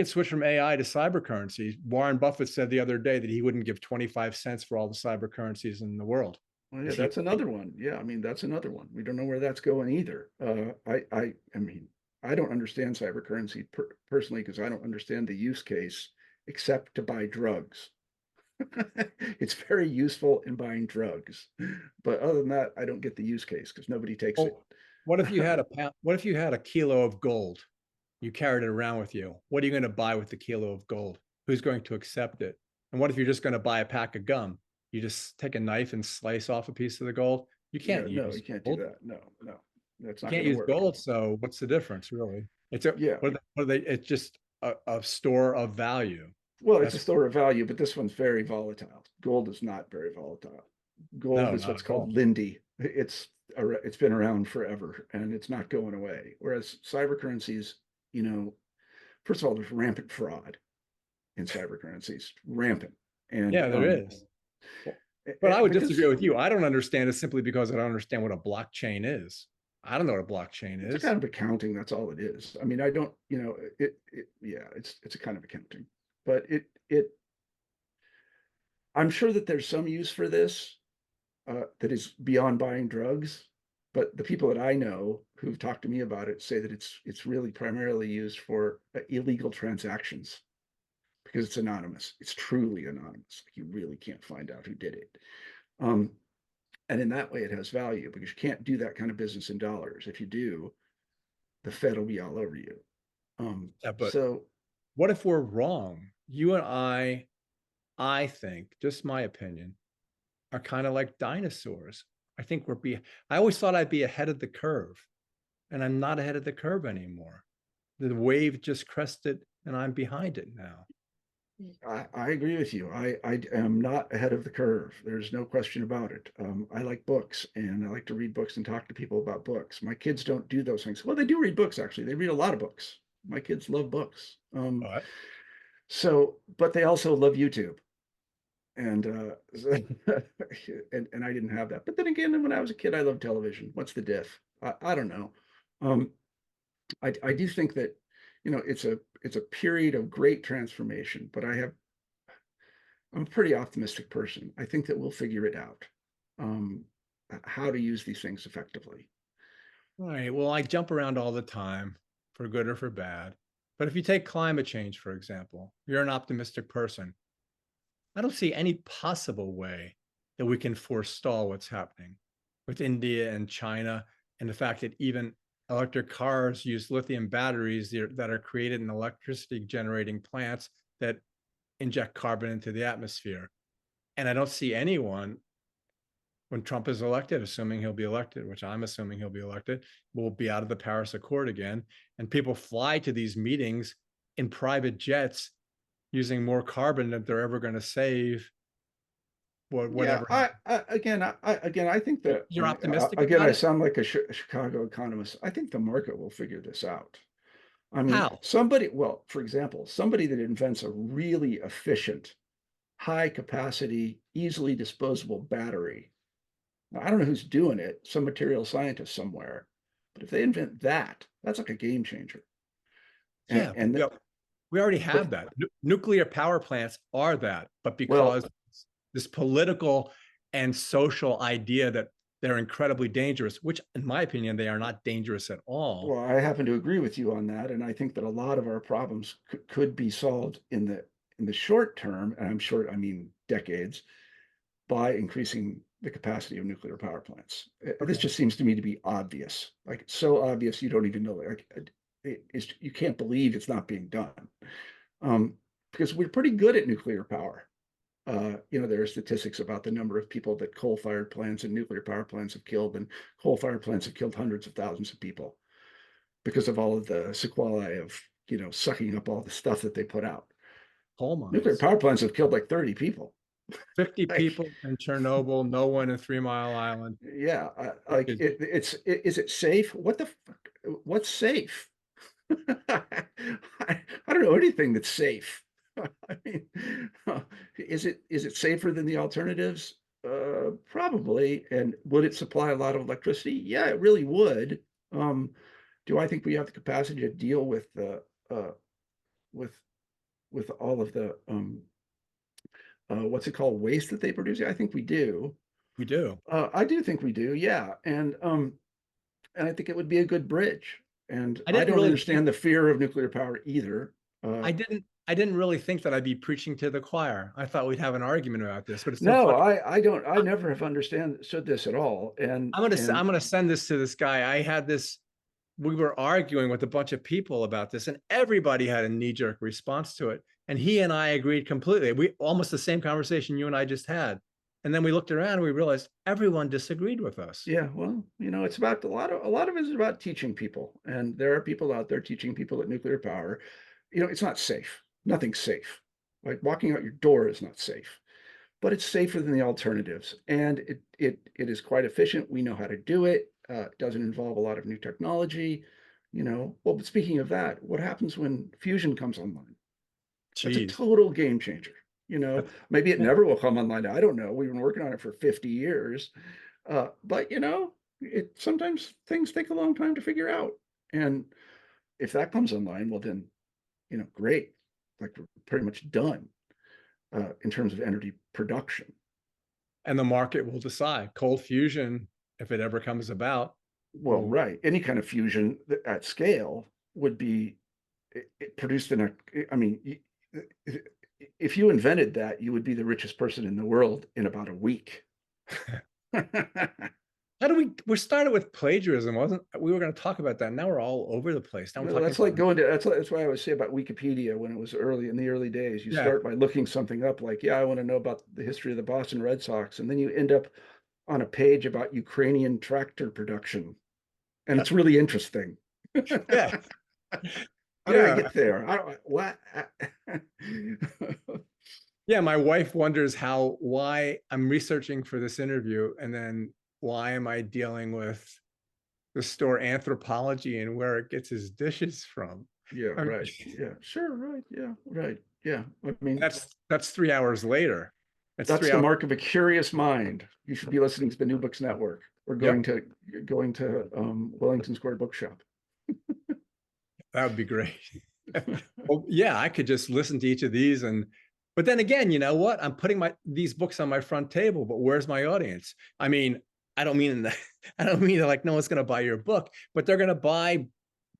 Speaker 2: switch from AI to cyber currencies. Warren Buffett said the other day that he wouldn't give 25 cents for all the cyber currencies in the world.
Speaker 3: Well, yeah, that's another one. Yeah, I mean, that's another one. We don't know where that's going either. I mean, I don't understand cyber currency personally, because I don't understand the use case except to buy drugs. It's very useful in buying drugs, but other than that, I don't get the use case because nobody takes it.
Speaker 2: What if you had what if you had a kilo of gold? You carried it around with you. What are you going to buy with the kilo of gold? Who's going to accept it? And what if you're just going to buy a pack of gum? You just take a knife and slice off a piece of the gold. You can't
Speaker 3: No,
Speaker 2: use
Speaker 3: you can't
Speaker 2: gold.
Speaker 3: do that. No, that's
Speaker 2: You
Speaker 3: not
Speaker 2: can't
Speaker 3: going to
Speaker 2: use
Speaker 3: work.
Speaker 2: gold. So what's the difference, really? It's a
Speaker 3: Yeah.
Speaker 2: what are they? It's just a store of value.
Speaker 3: Well, it's a store of value, but this one's very volatile. Gold is not very volatile. Gold
Speaker 2: No,
Speaker 3: is
Speaker 2: not
Speaker 3: what's
Speaker 2: at all.
Speaker 3: called Lindy. It's been around forever and it's not going away. Whereas cyber currencies, first of all, there's rampant fraud in cyber currencies, rampant. And
Speaker 2: Yeah, there is. But I would disagree with you. I don't understand it simply because I don't understand what a blockchain is. I don't know what a blockchain
Speaker 3: it's a
Speaker 2: is.
Speaker 3: kind of accounting. That's all it is. I mean, I don't, yeah, it's a kind of accounting, but I'm sure that there's some use for this that is beyond buying drugs. But the people that I know who've talked to me about it say that it's really primarily used for illegal transactions because it's anonymous. It's truly anonymous. You really can't find out who did it. And in that way, it has value because you can't do that kind of business in dollars. If you do, the Fed will be all over you.
Speaker 2: Yeah, but
Speaker 3: So
Speaker 2: what if we're wrong? You and I think, just my opinion, are kind of like dinosaurs. I think I always thought I'd be ahead of the curve, and I'm not ahead of the curve anymore. The wave just crested, and I'm behind it now.
Speaker 3: I agree with you. I am not ahead of the curve. There's no question about it. I like books and I like to read books and talk to people about books. My kids don't do those things. Well, they do read books, actually. They read a lot of books. My kids love books.
Speaker 2: But
Speaker 3: But they also love YouTube. And and I didn't have that. But then again, when I was a kid, I loved television. What's the diff? I don't know. I do think that it's a period of great transformation, but I'm a pretty optimistic person. I think that we'll figure it out, um, how to use these things effectively.
Speaker 2: all right, well, I jump around all the time, for good or for bad. But if you take climate change, for example, you're an optimistic person. I don't see any possible way that we can forestall what's happening with India and China, and the fact that even electric cars use lithium batteries that are created in electricity generating plants that inject carbon into the atmosphere. And I don't see anyone, when Trump is elected, assuming he'll be elected, which I'm assuming he'll be elected, will be out of the Paris Accord again. And people fly to these meetings in private jets using more carbon than they're ever going to save. Whatever.
Speaker 3: Yeah, I think that
Speaker 2: You're optimistic
Speaker 3: again,
Speaker 2: about
Speaker 3: I
Speaker 2: it?
Speaker 3: sound like a Chicago economist. I think the market will figure this out. I mean,
Speaker 2: How?
Speaker 3: well, for example, somebody that invents a really efficient, high capacity, easily disposable battery. Now, I don't know who's doing it, some material scientist somewhere, but if they invent that, that's like a game changer. And,
Speaker 2: Yeah,
Speaker 3: and
Speaker 2: we already
Speaker 3: but
Speaker 2: have that. Nuclear power plants are that, but
Speaker 3: well,
Speaker 2: because this political and social idea that they're incredibly dangerous, which in my opinion, they are not dangerous at all.
Speaker 3: I happen to agree with you on that, and I think that a lot of our problems could be solved in the short term, and I'm short, I mean decades, by increasing the capacity of nuclear power plants. This just seems to me to be obvious, like so obvious you don't even know. Like you can't believe it's not being done, because we're pretty good at nuclear power. There are statistics about the number of people that coal-fired plants and nuclear power plants have killed, and coal-fired plants have killed hundreds of thousands of people because of all of the sequelae of, sucking up all the stuff that they put out.
Speaker 2: Coal
Speaker 3: Nuclear
Speaker 2: mines.
Speaker 3: power plants have killed like 30 people.
Speaker 2: 50
Speaker 3: Like,
Speaker 2: people in Chernobyl, no one in 3 Mile Island.
Speaker 3: yeah, is it safe? What the fuck? What's safe? I don't know anything that's safe. I mean, is it safer than the alternatives? Probably. And would it supply a lot of electricity? Yeah, it really would. Um, do I think we have the capacity to deal with the with all of the what's it called, waste that they produce? Yeah, I think we do.
Speaker 2: We do.
Speaker 3: I do think we do. Yeah, and I think it would be a good bridge. And
Speaker 2: I
Speaker 3: I
Speaker 2: didn't
Speaker 3: don't
Speaker 2: really
Speaker 3: understand the fear of nuclear power either.
Speaker 2: I didn't really think that I'd be preaching to the choir. I thought we'd have an argument about this, but it's so
Speaker 3: No,
Speaker 2: funny.
Speaker 3: I don't. I never have understood this at all.
Speaker 2: I'm gonna send this to this guy. I had this. We were arguing with a bunch of people about this, and everybody had a knee-jerk response to it. And he and I agreed completely. We almost the same conversation you and I just had. And then we looked around and we realized everyone disagreed with us.
Speaker 3: Yeah, well, it's about a lot of it is about teaching people, and there are people out there teaching people that nuclear power, it's not safe. Nothing's safe. Like walking out your door is not safe, but it's safer than the alternatives, and it is quite efficient. We know how to do it. It doesn't involve a lot of new technology. Well, but speaking of that, what happens when fusion comes online? That's a
Speaker 2: Jeez.
Speaker 3: total game changer. Maybe it never will come online. I don't know. We've been working on it for 50 years. But it sometimes things take a long time to figure out. And if that comes online, well then, great. Like we're pretty much done in terms of energy production.
Speaker 2: And the market will decide. Cold fusion, if it ever comes about,
Speaker 3: Well,
Speaker 2: will.
Speaker 3: right. Any kind of fusion at scale would be produced in I mean, if you invented that, you would be the richest person in the world in about a week.
Speaker 2: How do we started with plagiarism, wasn't we were going to talk about that. Now we're all over the place. Now we're
Speaker 3: Well,
Speaker 2: talking
Speaker 3: that's like
Speaker 2: about,
Speaker 3: going to that's why I always say about Wikipedia when it was in the early days. You
Speaker 2: yeah.
Speaker 3: start by looking something up, like, yeah, I want to know about the history of the Boston Red Sox, and then you end up on a page about Ukrainian tractor production, and it's really interesting.
Speaker 2: Yeah.
Speaker 3: How did I
Speaker 2: Yeah.
Speaker 3: get there? I don't what.
Speaker 2: Yeah, my wife wonders why I'm researching for this interview, and then why am I dealing with the store Anthropology and where it gets his dishes from.
Speaker 3: Yeah,
Speaker 2: I mean,
Speaker 3: right. Yeah, sure, right. Yeah, right. Yeah. I mean,
Speaker 2: that's 3 hours later. That's
Speaker 3: that's
Speaker 2: three
Speaker 3: the
Speaker 2: hours.
Speaker 3: mark of a curious mind. You should be listening to the New Books Network or
Speaker 2: Yep,
Speaker 3: going to Wellington Square Bookshop.
Speaker 2: that would be great. Well, yeah, I could just listen to each of these, but then again, you know what? I'm putting these books on my front table, but where's my audience? I mean, I don't mean I don't mean like no one's going to buy your book, but they're going to buy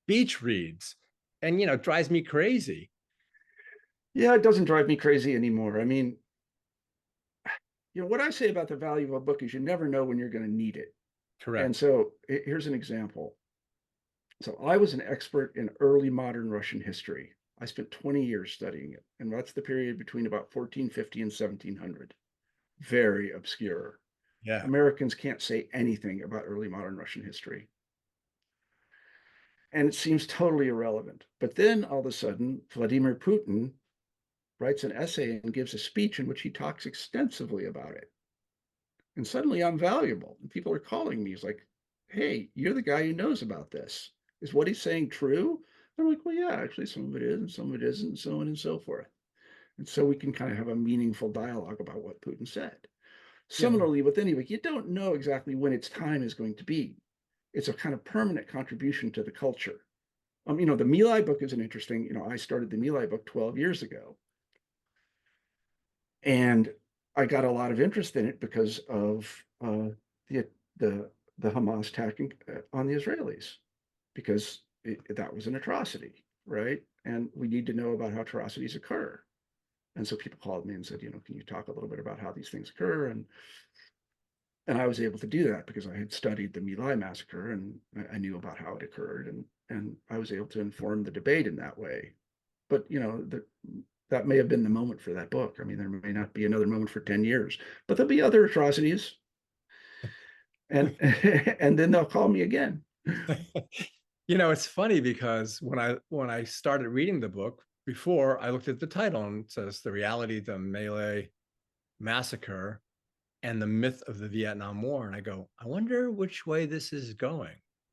Speaker 2: beach reads, and it drives me crazy.
Speaker 3: Yeah, it doesn't drive me crazy anymore. I mean, what I say about the value of a book is you never know when you're going to need it. And
Speaker 2: Correct.
Speaker 3: so here's an example. So I was an expert in early modern Russian history. I spent 20 years studying it, and that's the period between about 1450 and 1700. Very obscure.
Speaker 2: Yeah.
Speaker 3: Americans can't say anything about early modern Russian history. And it seems totally irrelevant. But then all of a sudden, Vladimir Putin writes an essay and gives a speech in which he talks extensively about it. And suddenly I'm valuable. And people are calling me. He's like, hey, you're the guy who knows about this. Is what he's saying true? I'm like, well, yeah, actually, some of it is, and some of it isn't, and so on and so forth. And so we can kind of have a meaningful dialogue about what Putin said.
Speaker 2: Yeah.
Speaker 3: Similarly, with any book, you don't know exactly when its time is going to be. It's a kind of permanent contribution to the culture. The My Lai book is an interesting, I started the My Lai book 12 years ago. And I got a lot of interest in it because of the, the, the Hamas attacking on the Israelis, because that was an atrocity, right? And we need to know about how atrocities occur. And so people called me and said, can you talk a little bit about how these things occur? And I was able to do that because I had studied the My Lai massacre and I knew about how it occurred, and I was able to inform the debate in that way. But that may have been the moment for that book. I mean, there may not be another moment for 10 years, but there'll be other atrocities, and and then they'll call me again.
Speaker 2: It's funny because when I started reading the book, before I looked at the title and it says The Reality of the Malay Massacre and the Myth of the Vietnam War. And I go, I wonder which way this is going.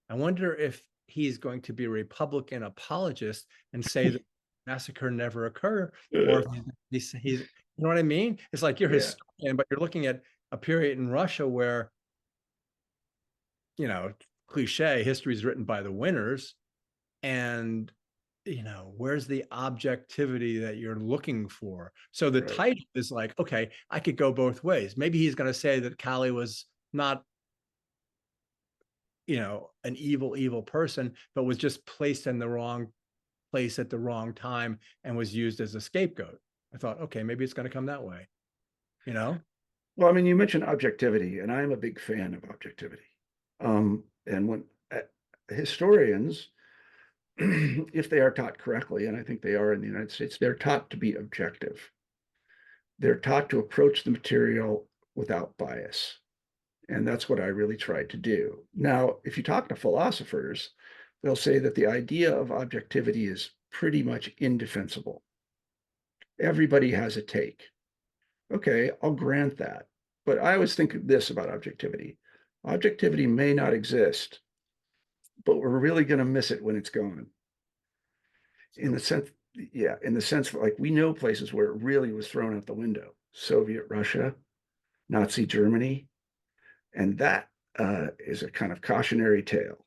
Speaker 2: I wonder if he's going to be a Republican apologist and say that massacre never occurred, or
Speaker 3: Uh,
Speaker 2: if he's you know what I mean? It's like you're a
Speaker 3: yeah,
Speaker 2: historian, but you're looking at a period in Russia where, cliche, history is written by the winners, and where's the objectivity that you're looking for? So the
Speaker 3: right.
Speaker 2: title is like, okay, I could go both ways. Maybe he's going to say that Kali was not, an evil person, but was just placed in the wrong place at the wrong time and was used as a scapegoat. I thought, okay, maybe it's going to come that way, you know?
Speaker 3: Well, I mean, you mentioned objectivity, and I'm a big fan of objectivity. And when historians, if they are taught correctly, and I think they are in the United States, they're taught to be objective. They're taught to approach the material without bias. And that's what I really tried to do. Now, if you talk to philosophers, they'll say that the idea of objectivity is pretty much indefensible. Everybody has a take. Okay, I'll grant that. But I always think this about objectivity. Objectivity may not exist, but we're really going to miss it when it's gone. In the sense, yeah, in the sense that, like, we know places where it really was thrown out the window. Soviet Russia, Nazi Germany, and that is a kind of cautionary tale.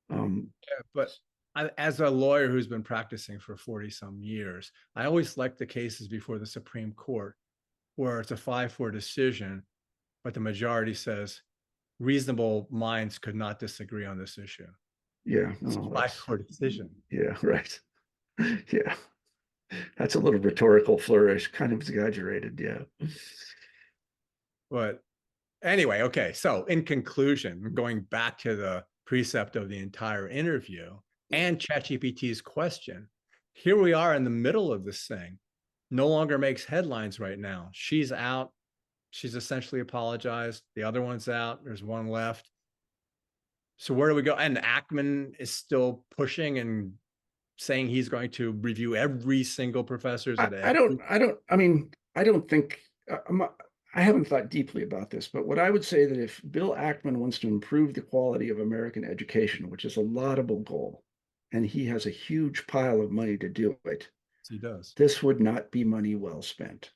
Speaker 2: Yeah, but as a lawyer who's been practicing for 40 some years, I always like the cases before the Supreme Court where it's a 5-4 decision, but the majority says reasonable minds could not disagree on this issue.
Speaker 3: Yeah,
Speaker 2: It's
Speaker 3: no,
Speaker 2: a 5-4 decision.
Speaker 3: yeah, right. Yeah, that's a little rhetorical flourish, kind of exaggerated. Yeah.
Speaker 2: But anyway, okay. So in conclusion, going back to the precept of the entire interview and ChatGPT's question, here we are in the middle of this thing. No longer makes headlines right now. She's out. She's essentially apologized. The other one's out. There's one left. So where do we go? And Ackman is still pushing and saying he's going to review every single professor's at every.
Speaker 3: I mean, I don't think, I haven't thought deeply about this, but what I would say that if Bill Ackman wants to improve the quality of American education, which is a laudable goal, and he has a huge pile of money to do it,
Speaker 2: He does.
Speaker 3: this would not be money well spent.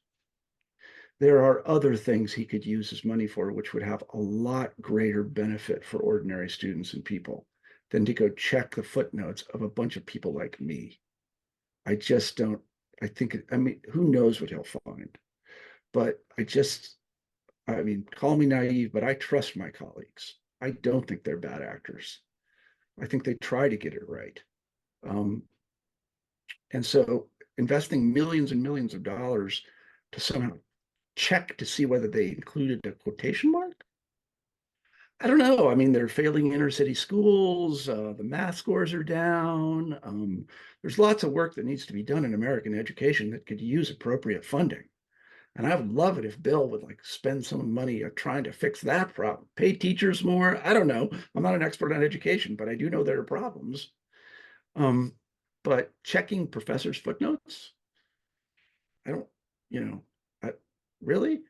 Speaker 3: There are other things he could use his money for, which would have a lot greater benefit for ordinary students and people than to go check the footnotes of a bunch of people like me. I just don't, I mean, who knows what he'll find? But I mean, call me naive, but I trust my colleagues. I don't think they're bad actors. I think they try to get it right. Um, and so investing millions and millions of dollars to somehow check to see whether they included a quotation mark? I don't know. I mean, they're failing inner city schools. The math scores are down. There's lots of work that needs to be done in American education that could use appropriate funding. And I would love it if Bill would like spend some money trying to fix that problem, pay teachers more. I don't know. I'm not an expert on education, but I do know there are problems. Um, but checking professors' footnotes, I don't, you know, I, really?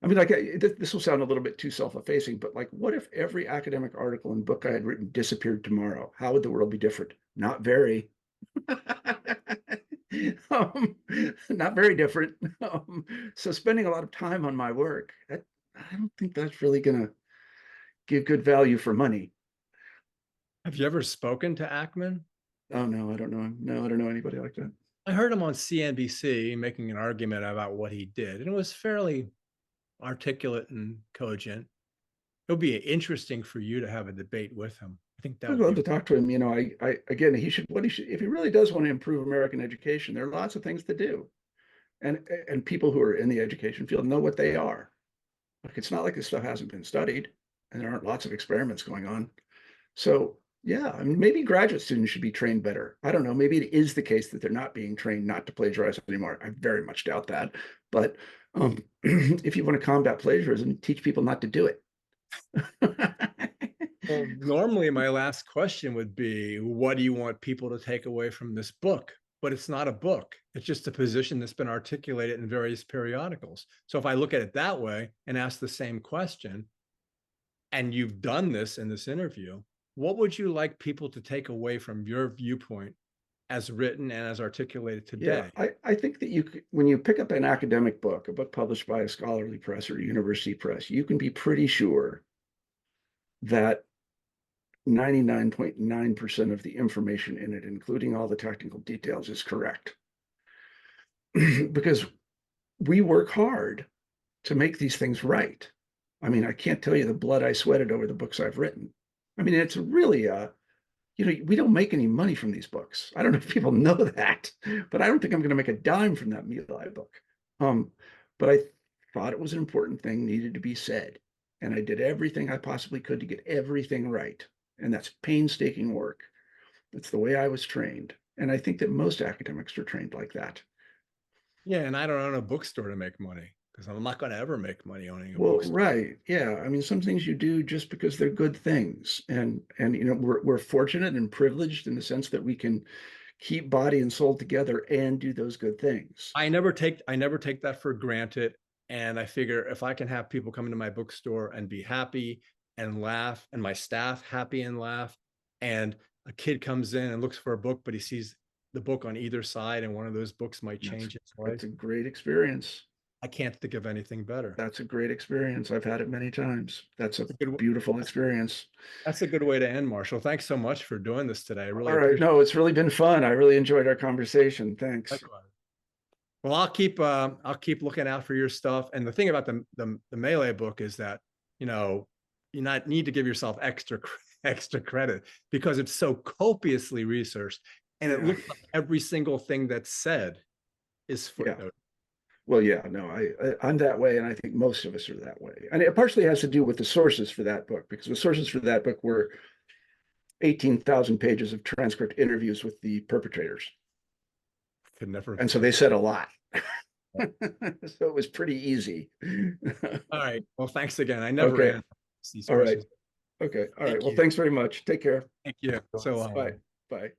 Speaker 3: I mean, like, this will sound a little bit too self-effacing, but like, what if every academic article and book I had written disappeared tomorrow? How would the world be different? Not very. um, Not very different. So spending a lot of time on my work, I don't think that's really going to give good value for money.
Speaker 2: Have you ever spoken to Ackman?
Speaker 3: Oh, no, I don't know him. No, I don't know anybody like that.
Speaker 2: I heard him on CNBC making an argument about what he did, and it was fairly articulate and cogent. It would be interesting for you to have a debate with him. I think that
Speaker 3: I'd
Speaker 2: would
Speaker 3: love
Speaker 2: be.
Speaker 3: to talk to him. You know, again, if he really does want to improve American education, there are lots of things to do. And people who are in the education field know what they are. Like, it's not like this stuff hasn't been studied and there aren't lots of experiments going on. So yeah, I mean, maybe graduate students should be trained better. I don't know. Maybe it is the case that they're not being trained not to plagiarize anymore. I very much doubt that. But if you want to combat plagiarism, teach people not to do it.
Speaker 2: Well, normally my last question would be, what do you want people to take away from this book? But it's not a book. It's just a position that's been articulated in various periodicals. So if I look at it that way and ask the same question, and you've done this in this interview, what would you like people to take away from your viewpoint as written and as articulated
Speaker 3: Yeah,
Speaker 2: today.
Speaker 3: I think that when you pick up an academic book, a book published by a scholarly press or a university press, you can be pretty sure that 99.9% of the information in it, including all the technical details, is correct. Because we work hard to make these things right. I mean, I can't tell you the blood I sweated over the books I've written. I mean, it's really we don't make any money from these books. I don't know if people know that, but I don't think I'm going to make a dime from that My Lai book. But I thought it was an important thing needed to be said. And I did everything I possibly could to get everything right. And that's painstaking work. That's the way I was trained. And I think that most academics are trained like that.
Speaker 2: Yeah, and I don't own a bookstore to make money because I'm not going to ever make money owning a
Speaker 3: Well,
Speaker 2: bookstore.
Speaker 3: right. Yeah. I mean, some things you do just because they're good things. And we're fortunate and privileged in the sense that we can keep body and soul together and do those good things.
Speaker 2: I never take that for granted. And I figure if I can have people come into my bookstore and be happy and laugh, and my staff happy and laugh, and a kid comes in and looks for a book, but he sees the book on either side, and one of those books might change his life.
Speaker 3: That's a great experience.
Speaker 2: I can't think of anything better.
Speaker 3: That's a great experience. I've had it many times. That's a
Speaker 2: good,
Speaker 3: beautiful experience.
Speaker 2: That's a good way to end, Marshall. Thanks so much for doing this today. I really
Speaker 3: All right.
Speaker 2: appreciate it.
Speaker 3: No, it's really been fun. I really enjoyed our conversation. Thanks.
Speaker 2: Likewise. Well, I'll keep looking out for your stuff. And the thing about the My Lai book is that, you not need to give yourself extra credit because it's so copiously researched, and it looks like every single thing that's said is footnoted.
Speaker 3: Yeah. Well, yeah, no, I'm that way, and I think most of us are that way. And it partially has to do with the sources for that book, because the sources for that book were 18,000 pages of transcript interviews with the perpetrators.
Speaker 2: Could never.
Speaker 3: And so they said a lot. So it was pretty easy.
Speaker 2: All right. Well, thanks again. I never
Speaker 3: Okay.
Speaker 2: these
Speaker 3: All right.
Speaker 2: questions.
Speaker 3: Okay. All right.
Speaker 2: Thank
Speaker 3: Well,
Speaker 2: you.
Speaker 3: thanks very much. Take care.
Speaker 2: Thank you. So
Speaker 3: Bye. Bye.